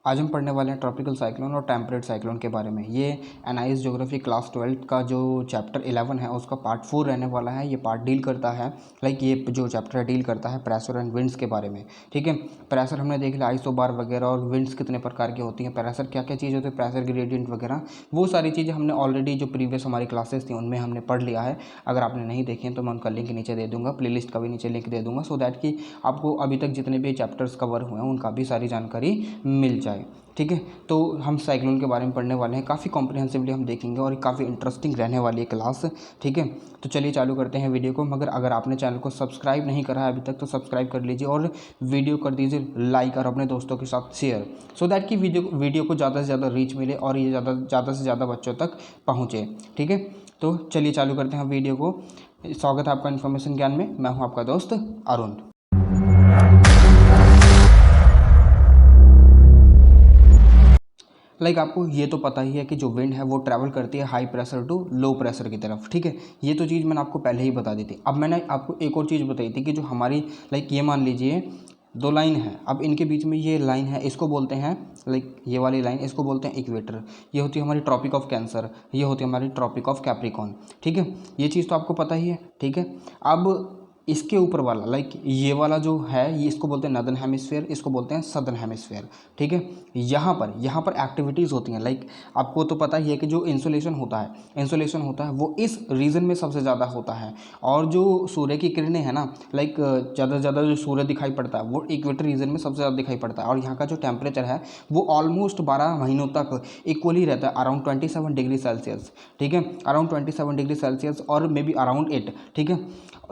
आज हम पढ़ने वाले हैं ट्रॉपिकल साइक्लोन और टेम्परेट साइक्लोन के बारे में। ये एनआईएस ज्योग्राफी क्लास 12 का जो चैप्टर 11 है उसका पार्ट 4 रहने वाला है। ये पार्ट डील करता है ये जो चैप्टर डील करता है प्रेशर एंड विंड्स के बारे में। ठीक है, प्रेशर हमने देख लिया, आइसोबार वगैरह, और विंड्स कितने प्रकार की होती हैं, प्रेशर क्या क्या चीज़ होती है, प्रेशर ग्रेडियंट वगैरह, वो सारी चीज़ें हमने ऑलरेडी जो प्रीवियस हमारी क्लासेस थी उनमें हमने पढ़ लिया है। अगर आपने नहीं देखे तो मैं उनका लिंक नीचे दे दूँगा, प्लेलिस्ट का भी नीचे लिंक दे दूँगा, सो दैट कि आपको अभी तक जितने भी चैप्टर्स कवर हुए हैं उनका भी सारी जानकारी मिल जाए। ठीक है, तो हम साइक्लोन के बारे में पढ़ने वाले हैं, काफ़ी कॉम्प्रिहेंसिवली हम देखेंगे और काफ़ी इंटरेस्टिंग रहने वाली है क्लास। ठीक है, तो चलिए चालू करते हैं वीडियो को। मगर अगर आपने चैनल को सब्सक्राइब नहीं करा है अभी तक तो सब्सक्राइब कर लीजिए और वीडियो कर दीजिए लाइक और अपने दोस्तों के साथ शेयर, सो दैट कि वीडियो को ज़्यादा से ज़्यादा रीच मिले और ये ज़्यादा से ज़्यादा बच्चों तक पहुँचे। ठीक है, तो चलिए चालू करते हैं वीडियो को। स्वागत है आपका इन्फॉर्मेशन ज्ञान में, मैं हूँ आपका दोस्त अरुण। आपको ये तो पता ही है कि जो विंड है वो ट्रैवल करती है high pressure to low pressure की तरफ। ठीक है, ये तो चीज़ मैंने आपको पहले ही बता दी थी। अब मैंने आपको एक और चीज़ बताई थी कि जो हमारी ये मान लीजिए दो लाइन है, अब इनके बीच में ये लाइन है, इसको बोलते हैं ये वाली लाइन, इसको बोलते हैं इक्वेटर। ये होती है हमारी ट्रॉपिक ऑफ कैंसर, ये होती है हमारी ट्रॉपिक ऑफ कैप्रिकॉन। ठीक है, ये चीज़ तो आपको पता ही है। ठीक है, अब इसके ऊपर वाला ये वाला जो है ये इसको बोलते हैं नॉर्दर्न हेमिस्फीयर, इसको बोलते हैं सदर्न हेमिस्फीयर। ठीक है, यहाँ पर एक्टिविटीज़ होती हैं। आपको तो पता ही है कि जो इंसुलेशन होता है वो इस रीजन में सबसे ज़्यादा होता है, और जो सूर्य की किरणें हैं ना ज़्यादा से ज़्यादा जो सूर्य दिखाई पड़ता है वो इक्वेटर रीजन में सबसे ज़्यादा दिखाई पड़ता है। और यहाँ का जो टेम्परेचर है वो ऑलमोस्ट 12 महीनों तक इक्वली रहता है, अराउंड 27 डिग्री सेल्सियस। ठीक है, अराउंड 27 डिग्री सेल्सियस और मे बी अराउंड 8। ठीक है,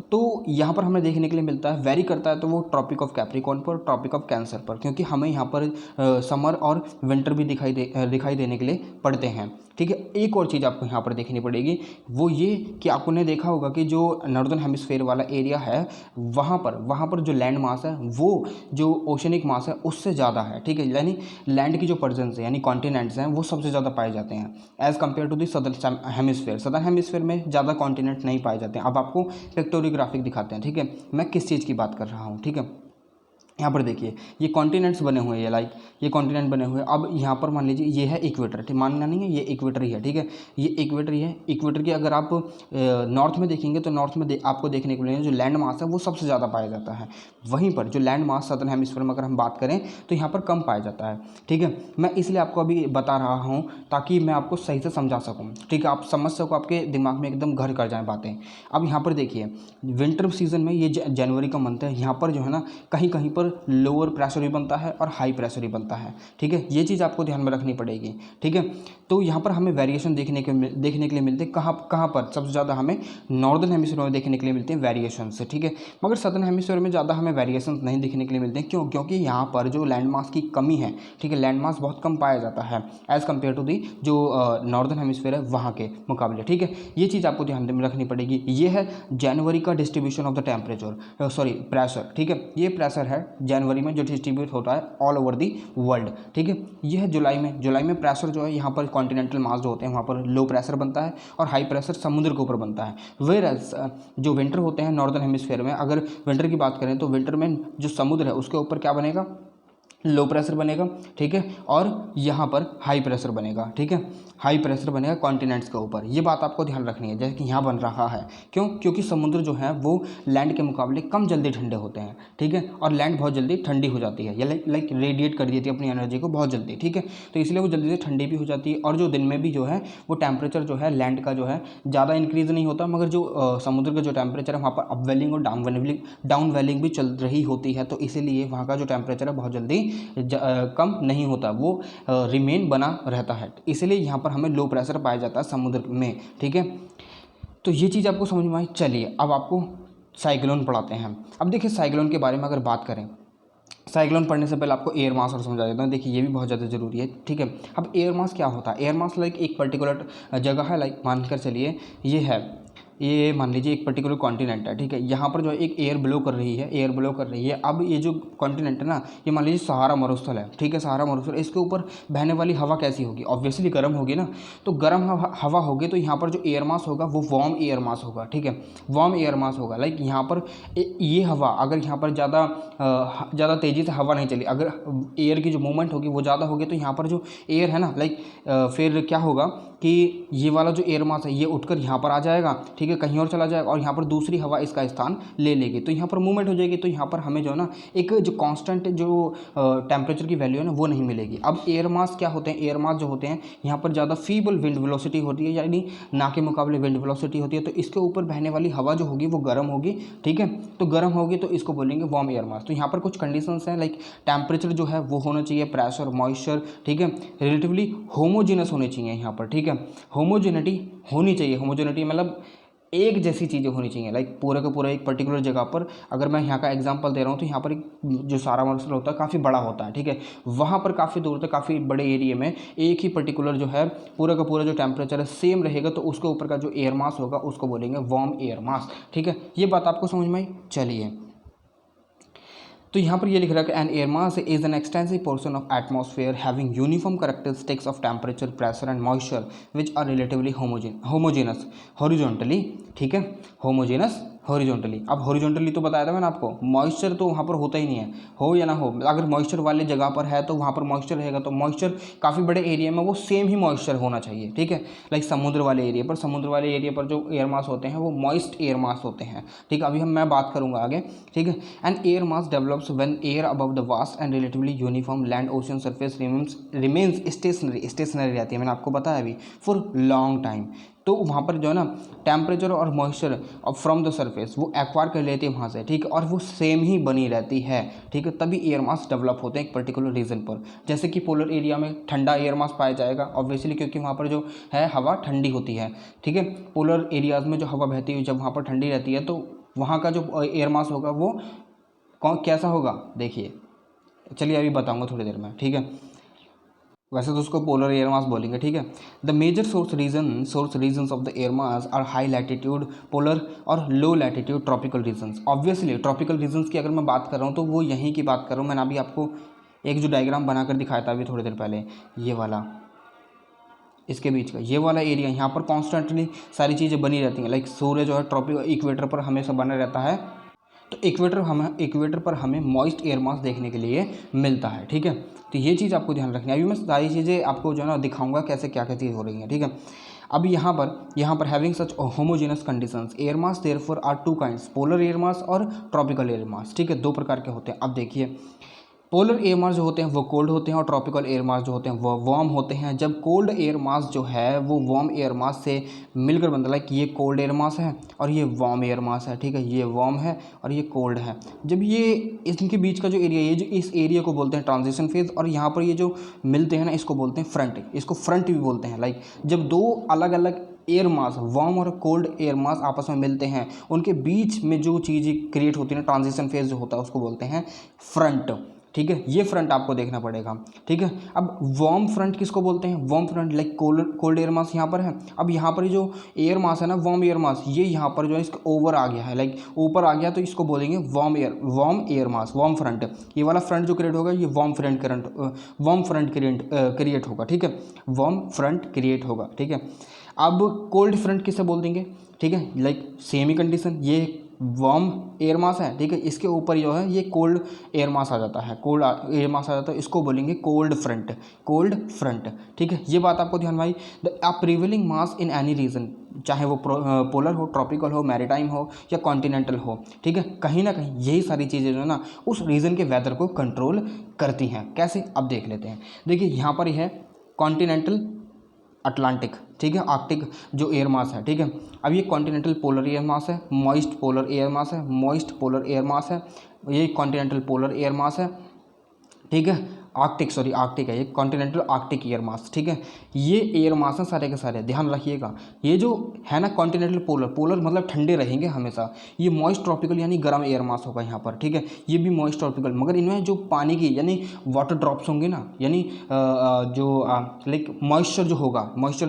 तो यहाँ पर हमें देखने के लिए मिलता है, वेरी करता है तो वो ट्रॉपिक ऑफ कैप्रिकॉन पर, ट्रॉपिक ऑफ कैंसर पर, क्योंकि हमें यहाँ पर समर और विंटर भी दिखाई देने के लिए पड़ते हैं। ठीक है, एक और चीज़ आपको यहाँ पर देखनी पड़ेगी, वो ये कि आपने देखा होगा कि जो नॉर्दर्न हेमिस्फीयर वाला एरिया है वहाँ पर जो लैंड मास है वो जो ओशनिक मास है उससे ज़्यादा है। ठीक है, यानी लैंड की जो प्रेजेंस है यानी कॉन्टिनेंट्स हैं वो सबसे ज़्यादा पाए जाते हैं as compared to the southern hemisphere. Southern hemisphere में ज़्यादा कॉन्टिनेंट नहीं पाए जाते हैं। अब आपको पिक्टोरियोग्राफिक दिखाते हैं। ठीक है, मैं किस चीज़ की बात कर रहा हूँ। ठीक है, यहाँ पर देखिए ये कॉन्टिनेंट्स बने हुए हैं, ये कॉन्टिनेंट बने हुए हैं। अब यहाँ पर मान लीजिए ये है इक्वेटर, ठीक, मानना नहीं है, ये इक्वेटर ही है। ठीक है, ये इक्वेटर ही है। इक्वेटर की अगर आप नॉर्थ में देखेंगे तो नॉर्थ में आपको देखने को मिलेगा जो लैंड मास है वो सबसे ज़्यादा पाया जाता है। वहीं पर जो लैंड मास सदर्न हेमिस्फीयर में अगर हम बात करें तो यहाँ पर कम पाया जाता है। ठीक है, मैं इसलिए आपको अभी बता रहा हूँ ताकि मैं आपको सही से समझा सकूँ। ठीक है, आप समझ सको, आपके दिमाग में एकदम घर कर जाएँ बातें। अब यहाँ पर देखिए विंटर सीजन में ये जनवरी का मंथ है, यहाँ पर जो है ना कहीं कहीं पर लोअर प्रेशर भी बनता है और हाई प्रेशर भी बनता है। ठीक है, ये चीज़ आपको ध्यान में रखनी पड़ेगी। ठीक है, तो यहाँ पर हमें वेरिएशन देखने के लिए मिलते हैं। कहाँ पर सबसे ज़्यादा हमें नॉर्दर्न हेमिस्फीयर में देखने के लिए मिलते हैं वेरिएशन से। ठीक है, मगर सदर्न हेमिस्फीयर में ज़्यादा हमें वेरिएशन नहीं देखने के लिए मिलते हैं। क्यों? क्योंकि यहाँ पर जो लैंड मास की कमी है, ठीक है, लैंड मास बहुत कम पाया जाता है एज़ कम्पेयर टू दी जो नॉर्दर्न हेमिस्फीयर है वहाँ के मुकाबले। ठीक है, ये चीज़ आपको ध्यान में रखनी पड़ेगी। ये है जनवरी का distribution of the temperature, pressure. ठीक है, ये प्रेशर है जनवरी में जो डिस्ट्रीब्यूट होता है ऑल ओवर दी वर्ल्ड। ठीक है, ये है जुलाई में प्रेशर जो है यहाँ पर कॉन्टिनेंटल मास जो होते हैं वहाँ पर लो प्रेशर बनता है और हाई प्रेशर समुद्र के ऊपर बनता है। वेयरएज जो विंटर होते हैं नॉर्दर्न हेमिस्फीयर में, अगर विंटर की बात करें तो विंटर में जो समुद्र है उसके ऊपर क्या बनेगा, लो प्रेशर बनेगा। ठीक है, और यहाँ पर हाई प्रेशर बनेगा। ठीक है, हाई प्रेशर बनेगा कॉन्टिनेंट्स के ऊपर। ये बात आपको ध्यान रखनी है, जैसे कि यहाँ बन रहा है। क्यों? क्योंकि समुद्र जो है वो लैंड के मुकाबले कम जल्दी ठंडे होते हैं। ठीक है, और लैंड बहुत जल्दी ठंडी हो जाती है, या रेडिएट कर देती है अपनी एनर्जी को बहुत जल्दी। ठीक है, तो इसलिए वो जल्दी से ठंडी भी हो जाती है, और जो दिन में भी जो है वो टेम्परेचर जो है लैंड का जो है ज़्यादा इंक्रीज़ नहीं होता, मगर जो समुद्र का जो टेम्परेचर है वहाँ पर अप वेलिंग और डाउन वेलिंग भी चल रही होती है, तो इसीलिए वहाँ का जो टेम्परेचर है बहुत जल्दी कम नहीं होता, वो रिमेन बना रहता है। इसलिए यहाँ पर हमें लो प्रेशर पाया जाता है समुद्र में। ठीक है, तो ये चीज़ आपको समझ में आई। चलिए अब आपको साइक्लोन पढ़ाते हैं। अब देखिए साइक्लोन के बारे में अगर बात करें, साइक्लोन पढ़ने से पहले आपको एयर मास और समझा देता हूँ। देखिए ये भी बहुत ज़्यादा ज़रूरी है। ठीक है, अब एयर मास क्या होता है? एयर मास एक पर्टिकुलर जगह है, मानकर चलिए ये है ये मान लीजिए एक पर्टिकुलर कॉन्टिनेंट है, ठीक है, यहाँ पर जो है एक एयर ब्लो कर रही है, एयर ब्लो कर रही है। अब ये जो कॉन्टिनेंट है ना, ये मान लीजिए सहारा मरुस्थल है, ठीक है, सहारा मरुस्थल, इसके ऊपर बहने वाली हवा कैसी होगी, ऑब्वियसली गर्म होगी ना। तो गर्म हवा होगी तो यहाँ पर जो एयर मास होगा वो वार्म एयर मास होगा, ठीक है, वार्म एयर मास होगा। लाइक यहाँ पर ये हवा अगर यहाँ पर ज़्यादा तेज़ी से हवा नहीं चली, अगर एयर की जो मूवमेंट होगी वो ज़्यादा होगी, तो यहाँ पर जो एयर है ना, लाइक फिर क्या होगा कि ये वाला जो एयर मास है ये उठकर यहाँ पर आ जाएगा, ठीक है, कहीं और चला जाएगा, और यहाँ पर दूसरी हवा इसका स्थान ले लेगी, तो यहाँ पर मूवमेंट हो जाएगी। तो यहाँ पर हमें जो है ना एक जो कांस्टेंट जो टेम्परेचर की वैल्यू है ना वो नहीं मिलेगी। अब एयर मास क्या होते हैं, एयर मास जो होते हैं यहाँ पर ज़्यादा फीबल विंड वेलोसिटी होती है, यानी ना के मुकाबले विंड वेलोसिटी होती है, तो इसके ऊपर बहने वाली हवा जो होगी वो गर्म होगी, ठीक है, तो गर्म होगी तो इसको बोलेंगे वार्म एयर मास। तो यहाँ पर कुछ कंडीशंस हैं, लाइक टेम्परेचर जो है वो होना चाहिए, प्रेशर, मॉइस्चर, ठीक है, रिलेटिवली होमोजीनस होने चाहिए यहाँ पर, ठीक है, होमोजेनिटी होनी चाहिए। होमोजेनिटी मतलब एक जैसी चीज़ें होनी चाहिए, लाइक पूरा का पूरा एक पर्टिकुलर जगह पर, अगर मैं यहाँ का एग्जांपल दे रहा हूँ तो यहाँ पर एक जो सारा मरुस्थल होता है काफ़ी बड़ा होता है, ठीक है, वहाँ पर काफ़ी दूर तक काफ़ी बड़े एरिया में एक ही पर्टिकुलर जो है पूरा का पूरा जो टेम्परेचर है सेम रहेगा, तो उसके ऊपर का जो एयर मास होगा उसको बोलेंगे वार्म एयर मास, ठीक है। ये बात आपको समझ में आई। चलिए, तो यहाँ पर ये लिख रहा है कि an air mass is an extensive portion of atmosphere having uniform characteristics of temperature, pressure and moisture which are relatively homogenous horizontally, ठीक है, होमोजेनस हॉरिजॉन्टली। अब हॉरिजॉन्टली तो बताया था मैंने आपको, मॉइस्चर तो वहाँ पर होता ही नहीं है, हो या ना हो, अगर मॉइस्चर वाले जगह पर है तो वहाँ पर मॉइस्चर रहेगा, तो मॉइस्चर काफ़ी बड़े एरिया में वो सेम ही मॉइस्चर होना चाहिए, ठीक है। लाइक समुद्र वाले एरिया पर जो एयर मास होते हैं वो मॉइस्ट एयर मास होते हैं, ठीक है, अभी मैं बात करूँगा आगे, ठीक है। And air mass develops when air above the vast and relatively uniform land ocean surface remains stationary रहती है, मैंने आपको बताया अभी, फॉर लॉन्ग टाइम। तो वहाँ पर जो है ना टेम्परेचर और मॉइस्चर फ्रॉम द सरफेस वो एक्वायर कर लेती है वहाँ से, ठीक है, और वो सेम ही बनी रहती है, ठीक है, तभी एयर मास डेवलप होते हैं एक पर्टिकुलर रीजन पर। जैसे कि पोलर एरिया में ठंडा एयर मास पाया जाएगा, ऑब्वियसली क्योंकि वहाँ पर जो है हवा ठंडी होती है, ठीक है। पोलर एरियाज में जो हवा बहती हुई जब वहाँ पर ठंडी रहती है तो वहाँ का जो एयर मास होगा वो कैसा होगा, देखिए, चलिए अभी बताऊँगा थोड़ी देर में, ठीक है। वैसे तो उसको पोलर एयर मास बोलेंगे, ठीक है। The major source regions of the air mass are high latitude polar और low latitude tropical regions. Obviously tropical regions की अगर मैं बात कर रहा हूँ तो वो यहीं की बात कर रहा हूँ। मैंने अभी आपको एक जो डायग्राम बनाकर दिखाया था अभी थोड़ी देर पहले, ये वाला, इसके बीच का ये वाला एरिया, यहाँ पर कॉन्स्टेंटली सारी चीज़ें बनी रहती हैं। लाइक सूर्य जो है ट्रॉपिकल इक्वेटर पर हमेशा बना रहता है, तो इक्वेटर पर हमें मॉइस्ट एयर मास देखने के लिए मिलता है, ठीक है। तो ये चीज़ आपको ध्यान रखनी है। अभी मैं सारी चीज़ें आपको जो है ना दिखाऊंगा कैसे क्या क्या चीज़ हो रही है, ठीक है। अब यहाँ पर having such homogenous conditions air mass therefore are two kinds, polar air mass और ट्रॉपिकल एयर मास, ठीक है, दो प्रकार के होते हैं। अब देखिए, पोलर एयर मास जो होते हैं वो कोल्ड होते हैं और ट्रॉपिकल एयर मास जो होते हैं वो वार्म होते हैं। जब कोल्ड एयर मास जो है वो वार्म एयर मास से मिलकर बनता है, कि ये कोल्ड एयर मास है और ये वार्म एयर मास है, ठीक है, ये वार्म है और ये कोल्ड है। जब ये इनके बीच का जो एरिया, ये जो इस एरिया को बोलते हैं ट्रांजिशन फेज, और यहाँ पर ये जो मिलते हैं ना इसको बोलते हैं फ्रंट, इसको फ्रंट भी बोलते हैं। लाइक जब दो अलग अलग एयर मास, वार्म और कोल्ड एयर मास आपस में मिलते हैं, उनके बीच में जो चीज़ क्रिएट होती है ना, ट्रांजिशन फेज जो होता है उसको बोलते हैं फ्रंट, ठीक है। ये फ्रंट आपको देखना पड़ेगा, ठीक है। अब वार्म फ्रंट किसको बोलते हैं, warm front like cold air mass यहाँ पर है। अब यहाँ पर जो एयर मास है ना, वार्म एयर मास, ये यहाँ पर जो है इसका ओवर आ गया है, लाइक ऊपर आ गया, तो इसको बोलेंगे warm air mass, warm front. ये वाला फ्रंट जो क्रिएट होगा ये वार्म फ्रंट क्रिएट होगा, ठीक है, वार्म फ्रंट क्रिएट होगा, ठीक है। अब कोल्ड फ्रंट किसे बोल देंगे, ठीक है, लाइक सेम ही कंडीशन, ये वार्म एयर मास है, ठीक है, इसके ऊपर जो है ये कोल्ड एयर मास आ जाता है, इसको बोलेंगे कोल्ड फ्रंट, ठीक है। ये बात आपको ध्यान में आई। The prevailing mass in any region, चाहे वो पोलर हो, ट्रॉपिकल हो, मैरीटाइम हो या कॉन्टिनेंटल हो, ठीक है, कहीं ना कहीं यही सारी चीज़ें जो है ना उस रीजन के वेदर को कंट्रोल करती हैं। कैसे, अब देख लेते हैं। देखिए यहाँ पर यह है कॉन्टिनेंटल अटलांटिक, ठीक है, आर्कटिक जो एयर मास है, ठीक है। अब ये कॉन्टिनेंटल पोलर एयर मास है, मॉइस्ट पोलर एयर मास है, ये कॉन्टिनेंटल पोलर एयर मास है, ठीक है। आर्कटिक, सॉरी आर्कटिक है ये, कॉन्टिनेंटल आर्कटिक एयर मास, ठीक है। ये एयर मास हैं सारे के सारे, ध्यान रखिएगा। ये जो है ना कॉन्टिनेंटल पोलर, पोलर मतलब ठंडे रहेंगे हमेशा। ये मॉइस्ट ट्रॉपिकल यानी गर्म एयर मास होगा यहाँ पर, ठीक है। ये भी मॉइस्ट ट्रॉपिकल, मगर इनमें जो पानी की यानी वाटर ड्रॉप्स होंगे ना, यानी जो लाइक मॉइस्चर जो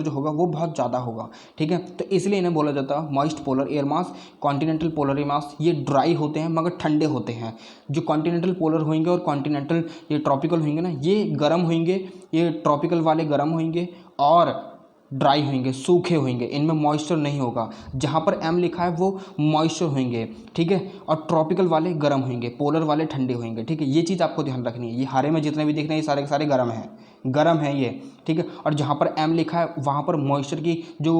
होगा वो बहुत ज़्यादा होगा, ठीक है। तो इसलिए इन्हें बोला जाता है मॉइस्ट पोलर एयर मास, कॉन्टिनेंटल पोलर एयर मास। ये ड्राई होते हैं मगर ठंडे होते हैं। जो कॉन्टिनेंटल पोलर होंगे और कॉन्टिनेंटल ये ट्रॉपिकल होंगे ना, ये गर्म होंगे, ये ट्रॉपिकल वाले गर्म होंगे और ड्राई होंगे, सूखे होंगे, इनमें मॉइस्चर नहीं होगा। जहाँ पर एम लिखा है वो मॉइस्चर होंगे, ठीक है। और ट्रॉपिकल वाले गर्म होंगे, पोलर वाले ठंडे होंगे, ठीक है। ये चीज़ आपको ध्यान रखनी है। ये हरे में जितने भी दिख रहे हैं ये सारे के सारे गर्म हैं ये, ठीक है। और जहाँ पर एम लिखा है वहाँ पर मॉइस्चर की जो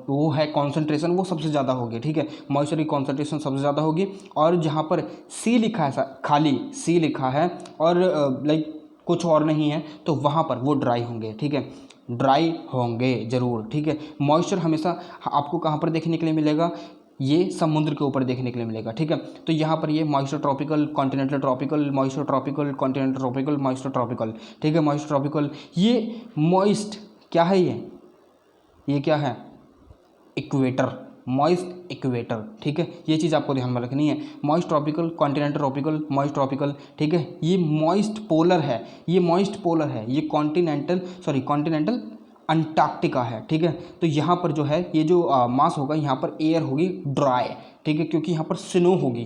वो है कॉन्सेंट्रेशन वो सबसे ज़्यादा होगी, ठीक है। मॉइस्चर की कॉन्सेंट्रेशन सबसे ज़्यादा होगी। और जहाँ पर सी लिखा है, खाली सी लिखा है और लाइक कुछ और नहीं है, तो वहाँ पर वो ड्राई होंगे, ठीक है। ड्राई होंगे ज़रूर, ठीक है। मॉइस्चर हमेशा आपको कहाँ पर देखने के लिए मिलेगा, ये समुद्र के ऊपर देखने के लिए मिलेगा, ठीक है। तो यहाँ पर ये moisture tropical, continental tropical, moisture tropical, continental tropical, moisture tropical, ठीक है। मॉइस्चर ट्रॉपिकल, ये मॉइस्ट क्या है, ये क्या है, इक्वेटर, मॉइस्ट इक्वेटर, ठीक है। ये चीज़ आपको ध्यान में रखनी है। Moist tropical, continental tropical, moist tropical, ठीक है। ये मॉइस्ट पोलर है, ये कॉन्टिनेंटल अंटार्कटिका है, ठीक है। तो यहाँ पर जो है ये जो मास होगा, यहाँ पर एयर होगी ड्राई, ठीक है, क्योंकि यहाँ पर स्नो होगी,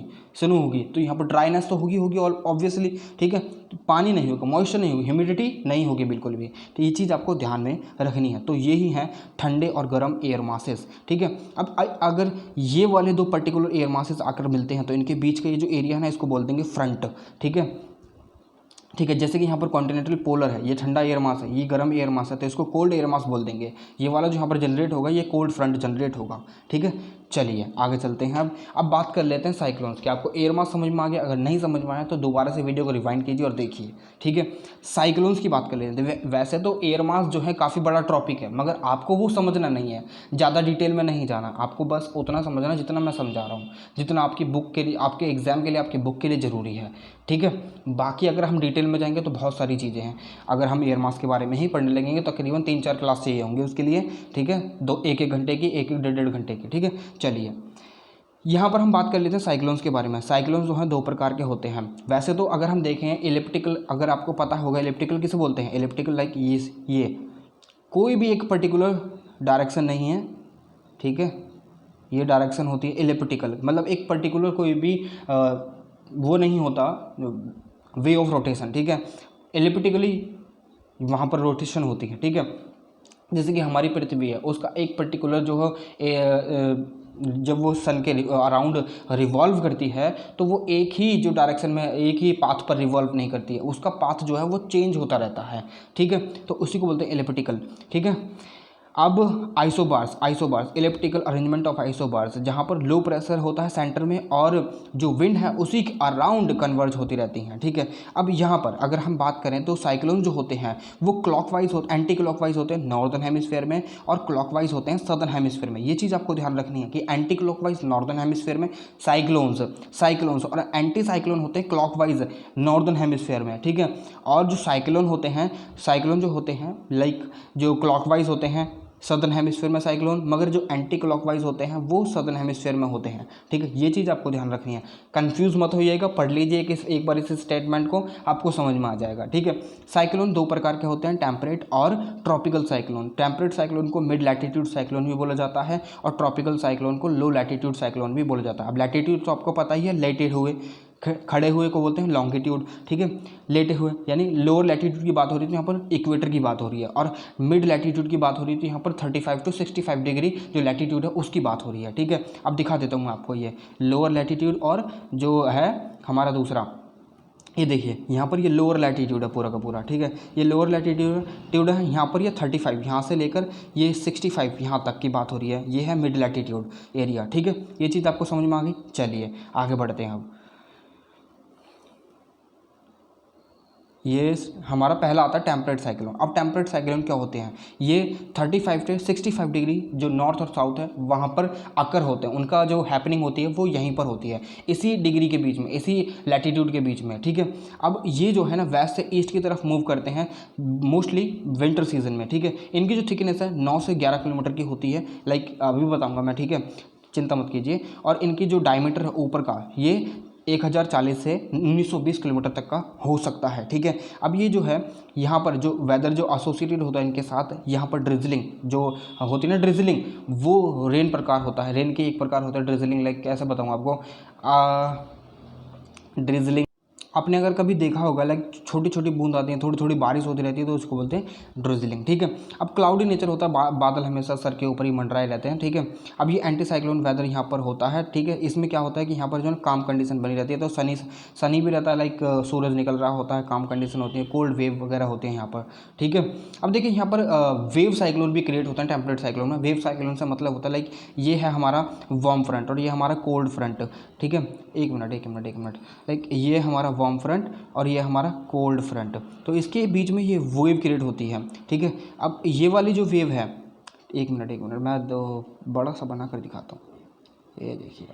तो यहाँ पर ड्राइनेस तो होगी और ऑब्वियसली, ठीक है। तो पानी नहीं होगा, मॉइस्चर नहीं होगी, ह्यूमिडिटी नहीं होगी बिल्कुल भी। तो ये चीज़ आपको ध्यान में रखनी है। तो यही है ठंडे और गर्म एयर मासेस, ठीक है। अब अगर ये वाले दो पर्टिकुलर एयर मासेस आकर मिलते हैं तो इनके बीच का ये जो एरिया है ना, इसको बोल देंगे फ्रंट, ठीक है। जैसे कि यहाँ पर कॉन्टिनेंटल पोलर है, ये ठंडा एयर मास है, ये गर्म एयर मास है, तो इसको कोल्ड एयर मास बोल देंगे। ये वाला जो यहाँ पर जनरेट होगा ये कोल्ड फ्रंट जनरेट होगा, ठीक है। चलिए आगे चलते हैं। अब बात कर लेते हैं साइक्लोन्स की। आपको एयर मास समझ में आ गया? अगर नहीं समझ में आया तो दोबारा से वीडियो को रिवाइंड कीजिए और देखिए, ठीक है। साइक्लोन्स की बात कर लेते हैं। वैसे तो एयर मास जो है काफ़ी बड़ा टॉपिक है, मगर आपको वो समझना नहीं है, ज़्यादा डिटेल में नहीं जाना, आपको बस उतना समझना जितना मैं समझा रहा हूँ, जितना आपकी बुक के लिए, आपके एग्जाम के लिए, आपकी बुक के लिए ज़रूरी है, ठीक है। बाकी अगर हम डिटेल में जाएंगे तो बहुत सारी चीज़ें हैं। अगर हम एयर मास के बारे में ही पढ़ने लगेंगे तो तकरीबन 3-4 क्लास चाहिए होंगे उसके लिए, ठीक है। 1-1 घंटे की, 1-1 डेढ़ घंटे की, ठीक है। चलिए यहाँ पर हम बात कर लेते हैं साइक्लोन्स के बारे में। साइक्लोन्स जो हैं 2 प्रकार के होते हैं। वैसे तो अगर हम देखें इलिप्टिकल, अगर आपको पता होगा इलिप्टिकल किसे बोलते हैं, इलिप्टिकल लाइक ये कोई भी एक पर्टिकुलर डायरेक्शन नहीं है, ठीक है। ये डायरेक्शन होती है इलिप्टिकल, मतलब एक पर्टिकुलर कोई भी वो नहीं होता वे ऑफ रोटेशन, ठीक है। इलिप्टिकली वहाँ पर रोटेशन होती है, ठीक है। जैसे कि हमारी पृथ्वी है, उसका एक पर्टिकुलर जो है जब वो सन के अराउंड रिवॉल्व करती है तो वो एक ही जो डायरेक्शन में, एक ही पाथ पर रिवॉल्व नहीं करती है, उसका पाथ जो है वो चेंज होता रहता है, ठीक है। तो उसी को बोलते हैं इलिप्टिकल, ठीक है। अब isobars elliptical arrangement of isobars, जहाँ पर लो प्रेशर होता है सेंटर में और जो विंड है उसी के अराउंड कन्वर्ज होती रहती हैं, ठीक है। अब यहाँ पर अगर हम बात करें तो साइक्लोन जो होते हैं वो क्लॉकवाइज एंटी क्लॉकवाइज होते हैं नॉर्दर्न हेमिस्फीयर में, और क्लॉकवाइज होते हैं सदर्न हेमिस्फीयर में। ये चीज़ आपको ध्यान रखनी है कि एंटी क्लॉकवाइज नॉर्दर्न हेमिस्फीयर में साइक्लोन्स और एंटी साइक्लोन होते हैं क्लॉकवाइज नॉर्दर्न हेमिस्फीयर में, ठीक है। और जो साइक्लोन जो होते हैं लाइक जो क्लॉकवाइज होते हैं सदर्न हेमिस्फीयर में साइक्लोन, मगर जो एंटी क्लॉकवाइज होते हैं वो सदर्न हेमिस्फीयर में होते हैं, ठीक है। ये चीज़ आपको ध्यान रखनी है, कंफ्यूज मत होइएगा, पढ़ लीजिए कि एक बार इस स्टेटमेंट को, आपको समझ में आ जाएगा, ठीक है। साइक्लोन 2 प्रकार के होते हैं, टेम्परेट और ट्रॉपिकल साइक्लोन। टेम्परेट साइक्लोन को मिड लैटिट्यूड साइक्लोन भी बोला जाता है और ट्रॉपिकल साइक्लोन को लो लैटिट्यूड साइक्लोन भी बोला जाता है। अब लैटिट्यूड तो आपको पता ही है, लेटेड हुए, खड़े हुए को बोलते हैं लॉन्गिट्यूड, ठीक है। लेटे हुए यानी लोअर लैटिट्यूड की बात हो रही थी, यहाँ पर इक्वेटर की बात हो रही है, और मिड लैटिट्यूड की बात हो रही थी, यहाँ पर 35 to 65 डिग्री जो लैटिट्यूड है उसकी बात हो रही है, ठीक है। अब दिखा देता हूँ आपको ये लोअर लैटिट्यूड और जो है हमारा दूसरा, ये देखिए यहाँ पर ये लोअर लैटिट्यूड है पूरा का पूरा, ठीक है। ये लोअर लैटिट्यूड है, यहाँ पर ये 35, यहाँ से लेकर ये 65 यहाँ तक की बात हो रही है, ये है मिड लैटिट्यूड एरिया, ठीक है। ये चीज़ आपको समझ में आ गई। चलिए आगे बढ़ते हैं। अब ये हमारा पहला आता है टेम्परेट साइक्लोन। अब टेम्परेट साइक्लोन क्या होते हैं, ये 35 से 65 डिग्री जो नॉर्थ और साउथ है वहाँ पर अकर होते हैं, उनका जो हैपनिंग होती है वो यहीं पर होती है, इसी डिग्री के बीच में, इसी लैटिट्यूड के बीच में, ठीक है। अब ये जो है ना वेस्ट से ईस्ट की तरफ मूव करते हैं मोस्टली विंटर सीजन में, ठीक है। इनकी जो थिकनेस है 9 से 11 किलोमीटर की होती है, लाइक अभी बताऊँगा मैं, ठीक है, चिंता मत कीजिए। और इनकी जो डायमीटर है ऊपर का ये 1040 से 1920 किलोमीटर तक का हो सकता है, ठीक है। अब ये जो है यहाँ पर जो वेदर जो एसोसिएटेड होता है इनके साथ, यहाँ पर ड्रिजलिंग जो होती है ना, ड्रिजलिंग वो रेन प्रकार होता है, रेन के एक प्रकार होता है ड्रिजलिंग, लाइक कैसे बताऊँ आपको, ड्रिजलिंग आपने अगर कभी देखा होगा, लाइक छोटी छोटी बूंद आती हैं, थोड़ी थोड़ी बारिश होती रहती है, तो उसको बोलते हैं ड्रिजलिंग, ठीक है। अब क्लाउडी नेचर होता है, बादल हमेशा सर के ऊपर ही मंडराए रहते हैं, ठीक है। अब ये एंटी साइक्लोन वेदर यहाँ पर होता है, ठीक है। इसमें क्या होता है कि यहाँ पर जो है काम कंडीशन बनी रहती है, तो सनी भी रहता है, लाइक सूरज निकल रहा होता है, काम कंडीशन होती है, कोल्ड वेव वगैरह होते हैं यहाँ पर, ठीक है। अब देखिए यहाँ पर वेव साइक्लोन भी क्रिएट होता है टेम्परेट साइक्लोन में। वेव साइक्लोन से मतलब होता है लाइक ये है हमारा वार्म फ्रंट और ये हमारा कोल्ड फ्रंट, ठीक है। एक मिनट, लाइक ये हमारा वार्म फ्रंट और ये हमारा कोल्ड फ्रंट, तो इसके बीच में ये वेव क्रिएट होती है, ठीक है। अब ये वाली जो वेव है, एक मिनट मैं बड़ा सा बना कर दिखाता हूँ, ये देखिए,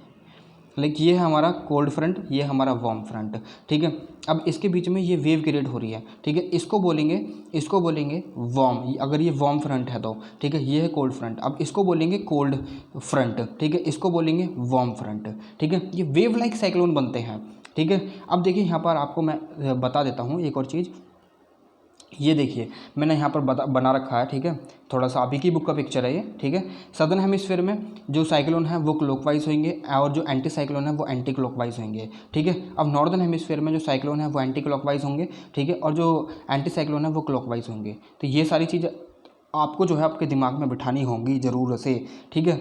लाइक ये है हमारा कोल्ड फ्रंट, ये हमारा वार्म फ्रंट, ठीक है। अब इसके बीच में ये वेव क्रिएट हो रही है, ठीक है। इसको बोलेंगे वार्म, अगर ये वार्म फ्रंट है तो, ठीक है। ये है कोल्ड फ्रंट, अब इसको बोलेंगे कोल्ड फ्रंट, ठीक है। इसको बोलेंगे वार्म फ्रंट, ठीक है। ये वेव लाइक साइक्लोन बनते हैं, ठीक है। अब देखिए यहाँ पर आपको मैं बता देता हूँ एक और चीज़, ये देखिए मैंने यहाँ पर बना रखा है, ठीक है। थोड़ा सा आप ही की बुक का पिक्चर है ये, ठीक है। सदर्न हेमिस्फीयर में जो साइक्लोन है वो क्लॉकवाइज होंगे और जो एंटी साइक्लोन है वो एंटी क्लॉकवाइज होंगे, ठीक है। अब नॉर्दर्न हेमिस्फीयर में जो साइक्लोन है वो एंटी क्लॉकवाइज होंगे, ठीक है, और जो एंटी साइक्लोन है वो क्लॉकवाइज होंगे। तो ये सारी चीज़ें आपको जो है आपके दिमाग में बिठानी होंगी ज़रूर से, ठीक है।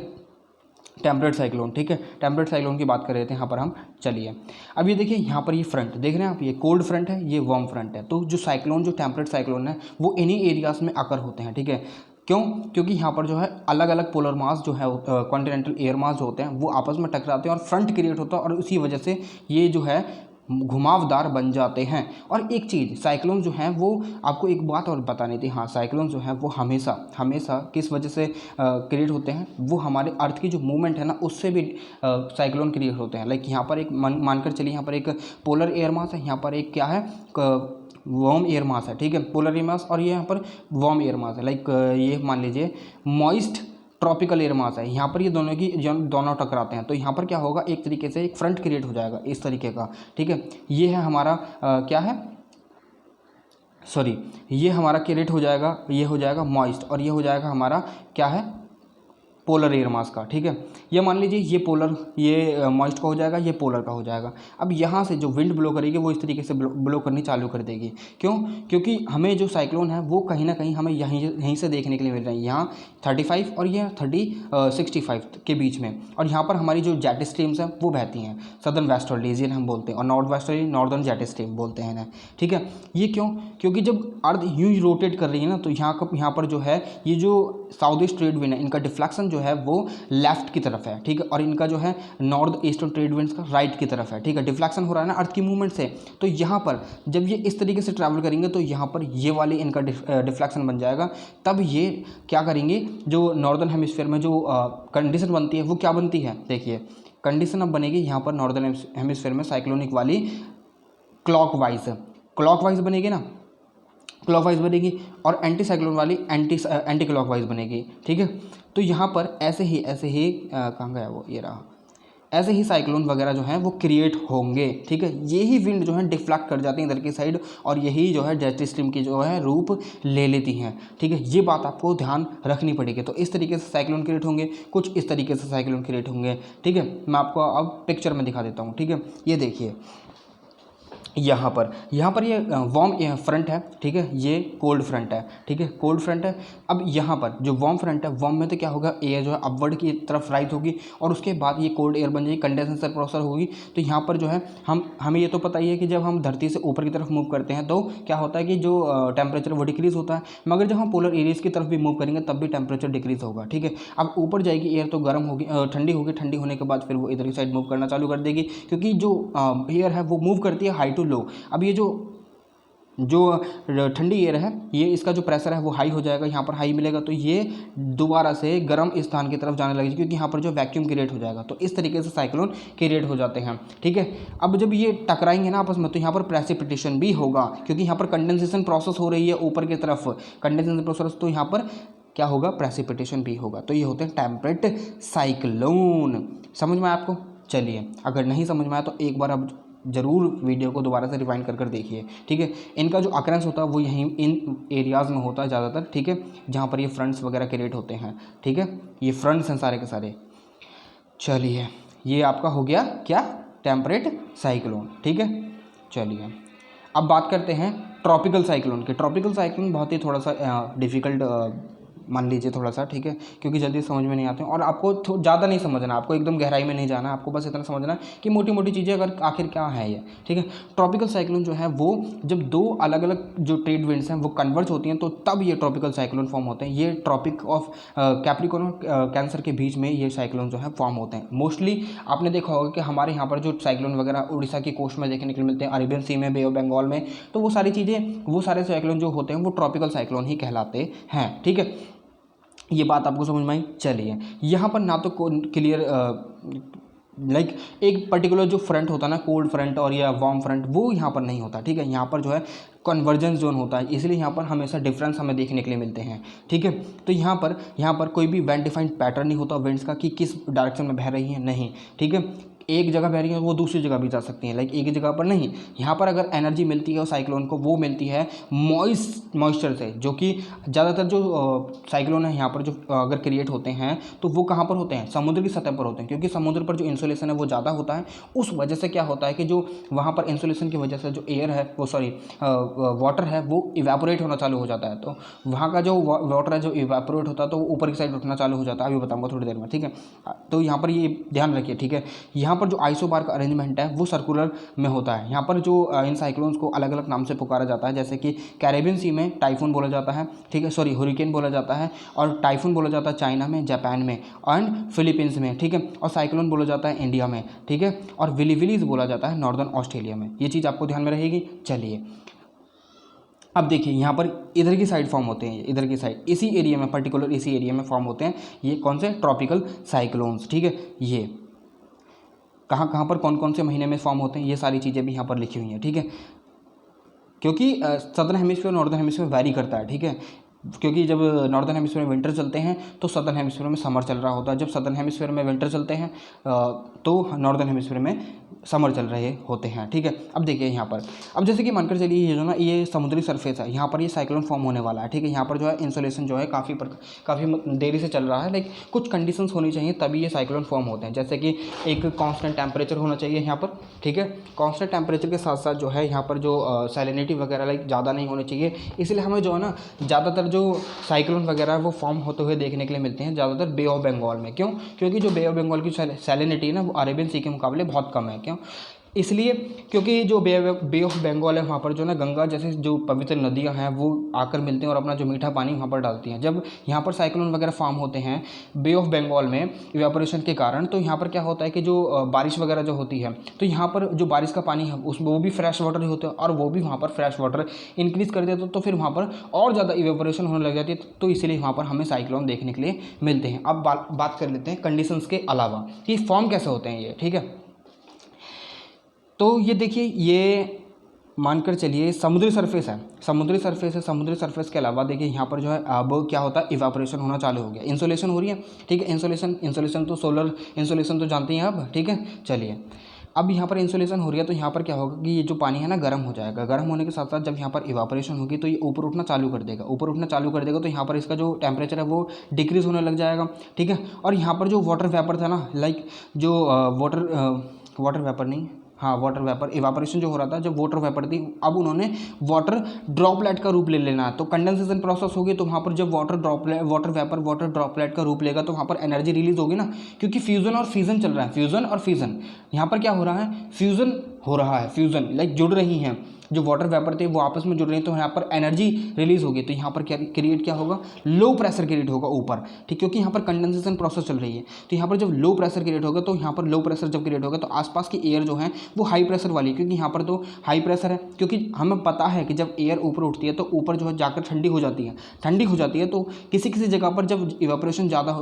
टेम्परेट साइक्लोन, ठीक है, टेम्परेट साइक्लोन की बात कर रहे थे यहाँ पर हम। चलिए अब ये देखिए यहाँ पर ये फ्रंट देख रहे हैं आप, ये कोल्ड फ्रंट है, ये वार्म फ्रंट है। तो जो साइक्लोन जो टेम्परेट साइक्लोन है वो इन्हीं एरियाज़ में आकर होते हैं, ठीक है। क्यों? क्योंकि यहाँ पर जो है अलग अलग पोलर मास जो है कॉन्टिनेंटल एयर मास जो होते हैं वो आपस में टकराते हैं और फ्रंट क्रिएट होता है और उसी वजह से ये जो है घुमावदार बन जाते हैं। और एक चीज़, साइक्लोन जो है वो आपको एक बात और बतानी थी, हाँ, साइक्लोन जो है वो हमेशा किस वजह से क्रिएट होते हैं, वो हमारे अर्थ की जो मूवमेंट है ना उससे भी साइक्लोन क्रिएट होते हैं। लाइक यहाँ पर एक मानकर चलिए, यहाँ पर एक पोलर एयर मास है, यहाँ पर एक क्या है, वार्म एयर मास है, ठीक है, पोलर एयर मास, और ये यहाँ पर वार्म एयर मास है। लाइक ये मान लीजिए मॉइस्ट ट्रॉपिकल एयर मास है, यहाँ पर ये दोनों टकराते हैं, तो यहाँ पर क्या होगा, एक तरीके से एक फ्रंट क्रिएट हो जाएगा इस तरीके का, ठीक है। ये है हमारा क्या है, सॉरी, ये हमारा क्रिएट हो जाएगा, ये हो जाएगा मॉइस्ट, और ये हो जाएगा हमारा क्या है, पोलर एयर मास का, ठीक है। ये मान लीजिए ये पोलर, ये मॉइस्ट का हो जाएगा, ये पोलर का हो जाएगा। अब यहाँ से जो विंड ब्लो करेगी वो इस तरीके से ब्लो करनी चालू कर देगी। क्यों? क्योंकि हमें जो साइक्लोन है वो कहीं ना कहीं हमें यहीं से देखने के लिए मिल रहा है, यहाँ 35 और ये 65 के बीच में। और यहाँ पर हमारी जो जेट स्ट्रीम्स हैं वो बहती हैं, सदर्न वेस्टर्ली रीजन हम बोलते हैं, और north westerly northern jet stream बोलते हैं ना, ठीक है। ये क्यों? क्योंकि जब अर्थ यूँ ही रोटेट कर रही है ना, तो यहाँ पर जो है ये जो साउथ ईस्ट ट्रेड विंड है, इनका डिफ्लेक्शन जो है वो लेफ्ट की तरफ है, ठीक है, और इनका जो है नॉर्थ ईस्टर्न ट्रेड विंड्स का राइट की तरफ है, ठीक है। डिफ्लेक्शन हो रहा है ना अर्थ की मूवमेंट से, तो यहाँ पर जब ये इस तरीके से ट्रैवल करेंगे तो यहाँ पर ये वाले इनका डिफ्लेक्शन बन जाएगा। तब ये क्या करेंगे, जो नॉर्दर्न हेमिस्फीयर में जो कंडीशन बनती है वो क्या बनती है, देखिए कंडीशन अब बनेगी यहाँ पर नॉर्दर्न हेमिस्फीयर में साइक्लोनिक वाली क्लॉकवाइज बनेगी ना, क्लॉकवाइज बनेगी, और एंटी साइक्लोन वाली एंटी क्लॉकवाइज बनेगी, ठीक है। तो यहाँ पर ऐसे ही कहाँ गया वो, ये रहा, ऐसे ही साइक्लोन वगैरह जो हैं वो क्रिएट होंगे, ठीक है। यही विंड जो है डिफ्लेक्ट कर जाती हैं इधर की साइड, और यही जो है जेट स्ट्रीम की जो है रूप ले लेती हैं, ठीक है। ये बात आपको ध्यान रखनी पड़ेगी। तो इस तरीके से साइक्लोन क्रिएट होंगे, कुछ इस तरीके से साइक्लोन क्रिएट होंगे, ठीक है। मैं आपको अब पिक्चर में दिखा देता हूँ, ठीक है। ये देखिए यहाँ पर ये वार्म फ्रंट है, ठीक है, ये कोल्ड फ्रंट है, ठीक है, कोल्ड फ्रंट है। अब यहाँ पर जो वार्म फ्रंट है, वार्म में तो क्या होगा, एयर जो है अपवर्ड की तरफ राइज होगी, और उसके बाद ये कोल्ड एयर बन जाएगी, कंडेंसर प्रोसेस होगी। तो यहाँ पर जो है हमें ये तो पता ही है कि जब हम धरती से ऊपर की तरफ मूव करते हैं तो क्या होता है कि जो टेम्परेचर वो डिक्रीज़ होता है, मगर जब हम पोलर एरियाज़ की तरफ भी मूव करेंगे तब भी टेम्परेचर डिक्रीज़ होगा, ठीक है। अब ऊपर जाएगी एयर तो गर्म होगी, ठंडी होगी, ठंडी होने के बाद फिर वो इधर की साइड मूव करना चालू कर देगी, क्योंकि जो एयर है वो मूव करती है हाई टू लो। अब ये जो जो ठंडी एयर है ये इसका जो प्रेशर है वो हाई हो जाएगा, यहाँ पर हाई मिलेगा तो ये दोबारा से गर्म स्थान की तरफ जाने लगेगी क्योंकि यहाँ पर जो वैक्यूम क्रिएट हो जाएगा। तो इस तरीके से साइक्लोन क्रिएट हो जाते हैं, ठीक है। अब जब ये टकराएंगे ना आपस में तो यहाँ पर प्रेसिपिटेशन भी होगा क्योंकि यहाँ पर कंडेंसेशन प्रोसेस हो रही है ऊपर की तरफ, कंडेंसेशन प्रोसेस, तो यहाँ पर क्या होगा, प्रेसिपिटेशन भी होगा। तो ये होते हैं टेम्परेट साइक्लोन। समझ में आया आपको? चलिए, अगर नहीं समझ में आया तो एक बार अब ज़रूर वीडियो को दोबारा से रिवाइंड कर देखिए, ठीक है। इनका जो अकरेंस होता है वो यहीं इन एरियाज़ में होता है ज़्यादातर, ठीक है, जहाँ पर ये फ्रंट्स वगैरह क्रिएट होते हैं, ठीक है। ये फ्रंट्स हैं सारे के सारे। चलिए, ये आपका हो गया क्या, टेम्परेट साइक्लोन, ठीक है। चलिए, अब बात करते हैं ट्रॉपिकल साइक्लोन के। ट्रॉपिकल साइक्लोन बहुत ही थोड़ा सा डिफ़िकल्ट मान लीजिए थोड़ा सा, ठीक है, क्योंकि जल्दी समझ में नहीं आते हैं और आपको ज़्यादा नहीं समझना, आपको एकदम गहराई में नहीं जाना, आपको बस इतना समझना है कि मोटी मोटी चीज़ें अगर आखिर क्या है ये, ठीक है। ट्रॉपिकल साइक्लोन जो है वो जब दो अलग अलग जो ट्रेड विंड्स हैं वो कन्वर्ज होती हैं तो तब ये ट्रॉपिकल साइक्लोन फॉर्म होते हैं। ये ट्रॉपिक ऑफ कैप्रिकॉर्न और कैंसर के बीच में ये साइक्लोन जो है फॉर्म होते हैं। मोस्टली आपने देखा होगा कि हमारे यहाँ पर जो साइक्लोन वगैरह उड़ीसा की कोस्ट में देखने के लिए मिलते हैं, अरेबियन सी में, बे ऑफ बंगाल में, तो वो सारी चीज़ें, वो सारे साइक्लोन जो होते हैं वो ट्रॉपिकल साइक्लोन ही कहलाते हैं, ठीक है। ये बात आपको समझ में आई? चलिए, यहाँ पर ना तो क्लियर लाइक एक पर्टिकुलर जो फ्रंट होता है ना, कोल्ड फ्रंट और या वार्म फ्रंट, वो यहाँ पर नहीं होता, ठीक है। यहाँ पर जो है कन्वर्जेंस जोन होता है, इसलिए यहाँ पर हमेशा डिफरेंस हमें देखने के लिए मिलते हैं, ठीक है। तो यहाँ पर कोई भी वेल डिफाइंड पैटर्न नहीं होता विंड्स का कि किस डायरेक्शन में बह रही है, नहीं, ठीक है। एक जगह बह रही है वो दूसरी जगह भी जा सकती हैं, लाइक एक ही जगह पर नहीं। यहाँ पर अगर एनर्जी मिलती है और साइक्लोन को, वो मिलती है मॉइस्चर से, जो कि ज़्यादातर जो साइक्लोन है यहाँ पर जो अगर क्रिएट होते हैं तो वो कहाँ पर होते हैं, समुद्र की सतह पर होते हैं, क्योंकि समुद्र पर जो इंसुलेशन है वो ज़्यादा होता है। उस वजह से क्या होता है कि जो वहाँ पर इंसुलेशन की वजह से जो एयर है वो वाटर है वो इवेपोरेट होना चालू हो जाता है। तो वहाँ का जो वाटर है जो इवेपोरेट होता है तो वो ऊपर की साइड उठना चालू हो जाता है, अभी बताऊँगा थोड़ी देर में, ठीक है। तो यहाँ पर ये ध्यान रखिए, ठीक है। यहाँ पर जो आइसोबार का अरेंजमेंट है वो सर्कुलर में होता है। यहाँ पर जो इन साइक्लोन्स को अलग अलग नाम से पुकारा जाता है, जैसे कि कैरेबियन सी में टाइफून बोला जाता है, ठीक है, हरिकेन बोला जाता है, और टाइफून बोला जाता है चाइना में, जापान में एंड फिलीपींस में, ठीक है, और साइक्लोन बोला जाता है इंडिया में, ठीक है, और विलीविलीज बोला जाता है नॉर्दर्न ऑस्ट्रेलिया में। ये चीज़ आपको ध्यान में रहेगी। चलिए, अब देखिए यहाँ पर इधर की साइड फॉर्म होते हैं, इधर की साइड, इसी एरिया में, पर्टिकुलर इसी एरिया में फॉर्म होते हैं ये कौन से, ट्रॉपिकल साइक्लोन्स, ठीक है। ये कहाँ कहाँ पर कौन कौन से महीने में फॉर्म होते हैं ये सारी चीज़ें भी यहाँ पर लिखी हुई हैं, ठीक है। क्योंकि southern hemisphere northern hemisphere vary करता है, ठीक है, क्योंकि जब नॉर्दर्न हेमिस्फीयर में विंटर चलते हैं तो सदर्न हेमिस्फीयर में समर चल रहा होता है, जब सदर्न हेमिस्फीयर में विंटर चलते हैं तो नॉर्दर्न हेमिस्फीयर में समर चल रहे होते हैं, ठीक है। अब देखिए यहाँ पर, अब जैसे कि मानकर चलिए ये जो ना ये समुद्री सरफेस है, यहाँ पर ये साइक्लोन फॉर्म होने वाला है, ठीक है। यहाँ पर जो है इंसुलेशन जो है काफ़ी देरी से चल रहा है, लाइक कुछ कंडीशंस होनी चाहिए तभी ये साइक्लोन फॉर्म होते हैं, जैसे कि एक कांस्टेंट टेम्परेचर होना चाहिए यहाँ पर, ठीक है। कांस्टेंट टेम्परेचर के साथ साथ जो है यहाँ पर जो सैलिनिटी वगैरह लाइक ज़्यादा नहीं होनी चाहिए, इसलिए हमें जो है ना ज़्यादातर जो साइक्लोन वगैरह वो फॉर्म होते हुए देखने के लिए मिलते हैं ज़्यादातर बे ऑफ बंगाल में। क्यों? क्योंकि जो बे ऑफ बंगाल की सैलिनिटी है ना वो अरेबियन सी के मुकाबले बहुत कम है। क्यों? इसलिए क्योंकि जो बे ऑफ बंगाल है वहाँ पर जो ना गंगा जैसे जो पवित्र नदियाँ हैं वो आकर मिलते हैं और अपना जो मीठा पानी वहाँ पर डालती हैं। जब यहाँ पर साइक्लोन वगैरह फॉर्म होते हैं बे ऑफ बंगाल में इवेपोरेशन के कारण, तो यहाँ पर क्या होता है कि जो बारिश वगैरह जो होती है तो यहाँ पर जो बारिश का पानी है उसमें वो भी फ्रेश वाटर ही होता है और वो भी वहाँ पर फ्रेश वाटर इंक्रीज़ कर देते तो फिर वहाँ पर और ज़्यादा इवेपोरेशन होने लग जाती है, तो इसीलिए वहाँ पर हमें साइक्लोन देखने के लिए मिलते हैं। अब बात कर लेते हैं कंडीशंस के अलावा कि फॉर्म कैसे होते हैं ये, ठीक है। तो ये देखिए, ये मानकर चलिए समुद्री सरफेस है, समुद्री सरफेस के अलावा देखिए यहाँ पर जो है अब क्या होता है, इवापोरेशन होना चालू हो गया, इंसुलेशन हो रही है, ठीक है। इंसुलेशन तो सोलर इंसुलेशन तो जानते हैं आप, ठीक है। चलिए, अब यहाँ पर इंसुलेशन हो रही है तो यहाँ पर क्या होगा कि ये जो पानी है ना गर्म हो जाएगा, गर्म होने के साथ साथ जब यहाँ पर इवापोरेशन होगी तो ये ऊपर उठना चालू कर देगा, तो यहाँ पर इसका जो टेम्परेचर है वो डिक्रीज़ होने लग जाएगा, ठीक है। और यहाँ पर जो वाटर वेपर था ना, लाइक जो वाटर वेपर इवापोरेशन जो हो रहा था, जब वाटर वेपर थी अब उन्होंने वाटर ड्रॉपलेट का रूप ले लेना है, तो कंडेंसेशन प्रोसेस होगी, तो वहाँ पर जब वाटर ड्रॉपलेट का रूप लेगा तो वहाँ पर एनर्जी रिलीज होगी ना, क्योंकि फ्यूजन और फिजन चल रहा है, फ्यूजन यहाँ पर क्या हो रहा है, फ्यूजन हो रहा है, फ्यूजन लाइक जुड़ रही हैं जो वाटर वेपर थे वो आपस में जुड़ रहे हैं, तो यहाँ पर एनर्जी रिलीज होगी, तो यहाँ पर क्या क्रिएट क्या होगा, लो प्रेशर क्रिएट होगा ऊपर, ठीक, क्योंकि यहाँ पर कंडेंसेशन प्रोसेस चल रही है। तो यहाँ पर जब लो प्रेशर क्रिएट होगा, तो यहाँ पर लो प्रेशर जब क्रिएट होगा तो आसपास की एयर जो है वो हाई प्रेशर वाली, क्योंकि यहाँ पर तो हाई प्रेशर है, क्योंकि हमें पता है कि जब एयर ऊपर उठती है तो ऊपर जो है जाकर ठंडी हो जाती है, तो किसी किसी जगह पर जब इवेपोरेशन ज़्यादा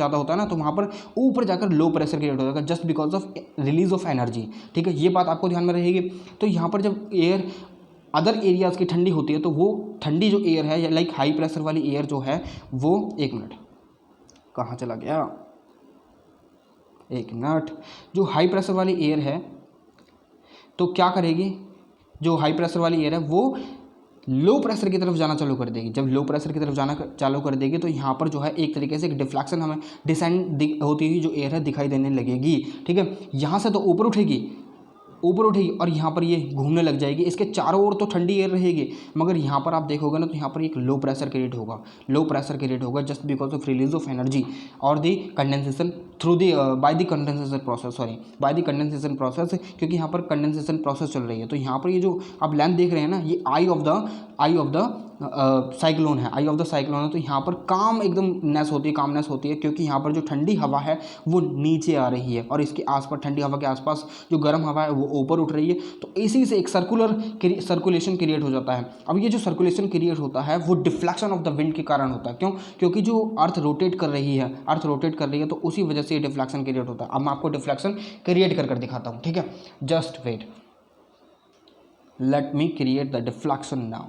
होता है ना, तो वहाँ पर ऊपर जाकर लो प्रेशर क्रिएट हो जाएगा just because of release of energy, ठीक है, ये बात आपको ध्यान में रहेगी। तो यहाँ पर जब एयर अदर एरियाज़ की ठंडी होती है, तो वो ठंडी जो एयर है, लाइक हाई प्रेशर वाली एयर जो है वो, एक मिनट कहाँ चला गया, एक मिनट, जो हाई प्रेशर वाली एयर है तो क्या करेगी, जो हाई प्रेशर वाली एयर है वो लो प्रेशर की तरफ जाना चालू कर देगी। जब लो प्रेशर की तरफ जाना चालू कर देगी तो यहाँ पर जो है एक तरीके से एक डिफ्लेक्शन हमें डिसेंड होती हुई जो एयर है दिखाई देने लगेगी, ठीक है। यहाँ से तो ऊपर उठेगी और यहाँ पर ये घूमने लग जाएगी, इसके चारों ओर तो ठंडी एयर रहेगी, मगर यहाँ पर आप देखोगे ना तो यहाँ पर एक लो प्रेशर क्रिएट होगा just because of release of energy और the condensation through the by the condensation process, क्योंकि यहाँ पर कंडेंसेशन प्रोसेस चल रही है। तो यहाँ पर ये जो आप लेंथ देख रहे हैं ना, ये आई ऑफ द साइक्लोन है, तो यहाँ पर कामनेस होती है, क्योंकि यहाँ पर जो ठंडी हवा है वो नीचे आ रही है और इसके आसपास ठंडी हवा के आसपास जो गर्म हवा है वो ऊपर उठ रही है, तो इसी से एक सर्कुलेशन क्रिएट हो जाता है। अब ये जो सर्कुलेशन क्रिएट होता है वो डिफ्लेक्शन ऑफ द विंड के कारण होता है। क्यों? क्योंकि जो अर्थ रोटेट कर रही है तो उसी वजह से ये डिफ्लेक्शन क्रिएट होता है। अब मैं आपको डिफ्लेक्शन क्रिएट कर दिखाता हूँ, ठीक है, just wait, let me create the deflection now.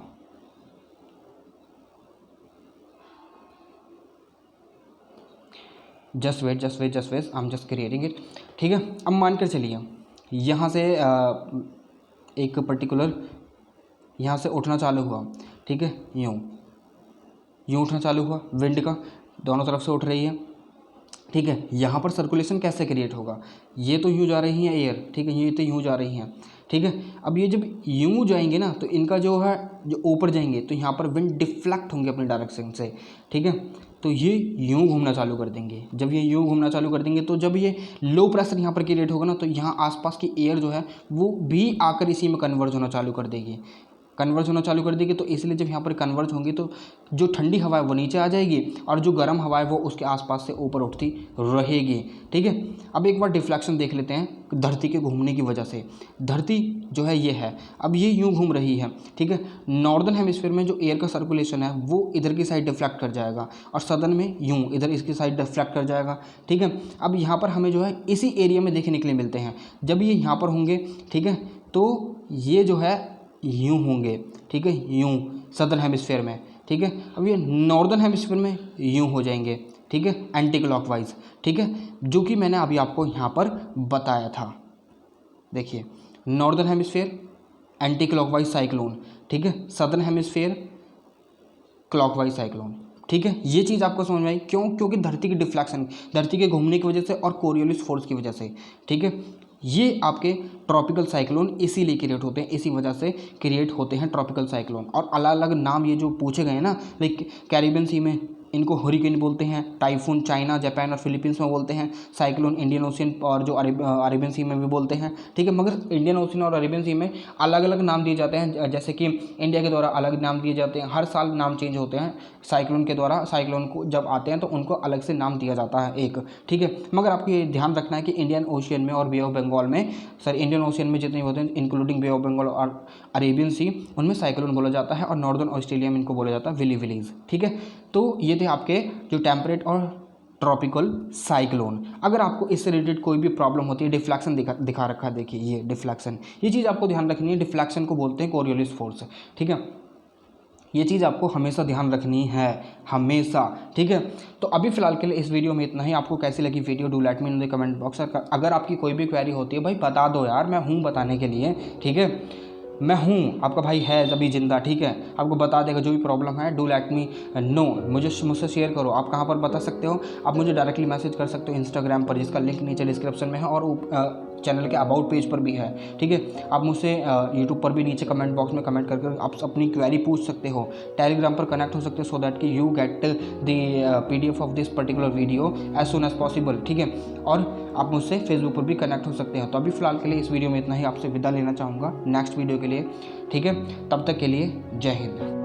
Just wait, I am just creating it, ठीक है। अब मानकर चलिए यहाँ से एक पर्टिकुलर यहाँ से उठना चालू हुआ, ठीक है, यूँ उठना चालू हुआ, विंड का दोनों तरफ से उठ रही है, ठीक है। यहाँ पर सर्कुलेशन कैसे क्रिएट होगा, ये तो यूँ जा रही हैं एयर, ठीक है, ये तो यूँ जा रही हैं, ठीक है। अब ये जब यूँ जाएंगे ना तो इनका जो है जो ऊपर जाएंगे तो यहाँ पर विंड डिफ्लेक्ट होंगे अपनी डायरेक्शन से, ठीक है, तो ये यूँ घूमना चालू कर देंगे। जब ये यूँ घूमना चालू कर देंगे तो जब ये लो प्रेशर यहाँ पर क्रिएट होगा ना तो यहाँ आसपास की एयर जो है वो भी आकर इसी में कन्वर्ज होना चालू कर देगी, तो इसलिए जब यहाँ पर कन्वर्ज होंगी तो जो ठंडी हवा है वो नीचे आ जाएगी और जो गर्म हवा है वो उसके आसपास से ऊपर उठती रहेगी, ठीक है। अब एक बार डिफ्लेक्शन देख लेते हैं धरती के घूमने की वजह से। धरती जो है ये है, अब ये यूँ घूम रही है, ठीक है। नॉर्दर्न हेमिस्फीयर में जो एयर का सर्कुलेशन है वो इधर की साइड डिफ्लेक्ट कर जाएगा और सदर्न में यूँ इधर इसकी साइड डिफ्लेक्ट कर जाएगा, ठीक है। अब यहाँ पर हमें जो है इसी एरिया में देखने के लिए मिलते हैं। जब ये यहाँ पर होंगे, ठीक है, तो ये जो है यूँ होंगे, ठीक है, यूँ सदर्न हेमिस्फीयर में, ठीक है। अब ये नॉर्दर्न हेमिस्फीयर में यूँ हो जाएंगे, ठीक है, एंटी क्लॉकवाइज, ठीक है, जो कि मैंने अभी आपको यहाँ पर बताया था। देखिए, northern hemisphere anti clockwise cyclone, ठीक है, सदर्न हेमिस्फीयर क्लॉकवाइज साइक्लोन, ठीक है। ये चीज़ आपको समझ में आई, क्यों? क्योंकि धरती की डिफ्लेक्शन, धरती के घूमने की वजह से और कोरियोलिस फोर्स की वजह से, ठीक है। ये आपके ट्रॉपिकल साइक्लोन इसीलिए क्रिएट होते हैं, इसी वजह से क्रिएट होते हैं ट्रॉपिकल साइक्लोन। और अलग अलग नाम ये जो पूछे गए हैं ना, लाइक कैरिबियन सी में इनको हरिकेन बोलते हैं, टाइफून चाइना, जापान और फिलीपींस में बोलते हैं, साइक्लोन इंडियन ओशियन और जो अरेबियन सी में भी बोलते हैं, ठीक है। मगर इंडियन ओशियन और अरेबियन सी में अलग अलग नाम दिए जाते हैं, जैसे कि इंडिया के द्वारा अलग नाम दिए जाते हैं, हर साल नाम चेंज होते हैं साइक्लोन के द्वारा। साइक्लोन को जब आते हैं तो उनको अलग से नाम दिया जाता है एक, ठीक है। मगर आपको ये ध्यान रखना है कि इंडियन ओशियन में और बे ऑफ बंगाल में, इंडियन ओशियन में जितने होते हैं इंक्लूडिंग बे ऑफ बंगाल और अरेबियन सी, उनमें साइक्लोन बोला जाता है और नॉर्दर्न ऑस्ट्रेलिया में इनको बोला जाता है विली विलीज, ठीक है। तो ये थे आपके जो टेम्परेट और ट्रॉपिकल साइक्लोन। अगर आपको इससे रिलेटेड कोई भी प्रॉब्लम होती है, डिफ्लेक्शन दिखा रखा है, देखिए ये डिफ्लेक्शन, ये चीज़ आपको ध्यान रखनी है। डिफ्लेक्शन को बोलते हैं कोरियोलिस फोर्स, ठीक है। ये चीज़ आपको हमेशा ध्यान रखनी है, हमेशा, ठीक है। तो अभी फिलहाल के लिए इस वीडियो में इतना ही। आपको कैसी लगी video, do let me in the comment box. अगर आपकी कोई भी क्वेरी होती है भाई बता दो यार, मैं हूँ बताने के लिए, ठीक है। मैं हूँ, आपका भाई है अभी जिंदा, ठीक है, आपको बता देगा जो भी प्रॉब्लम है। डू लेट मी नो, मुझसे शेयर करो। आप कहाँ पर बता सकते हो? आप मुझे डायरेक्टली मैसेज कर सकते हो इंस्टाग्राम पर, जिसका लिंक नीचे डिस्क्रिप्शन में है, और चैनल के अबाउट पेज पर भी है, ठीक है। आप मुझसे यूट्यूब पर भी नीचे कमेंट बॉक्स में कमेंट करके आप अपनी क्वेरी पूछ सकते हो। टेलीग्राम पर कनेक्ट हो सकते हो सो दैट कि you get the PDF of this particular video as soon as possible, ठीक है। और आप मुझसे फेसबुक पर भी कनेक्ट हो सकते हो। तो अभी फ़िलहाल के लिए इस वीडियो में इतना ही, आपसे विदा लेना चाहूँगा नेक्स्ट वीडियो के लिए, ठीक है। तब तक के लिए जय हिंद।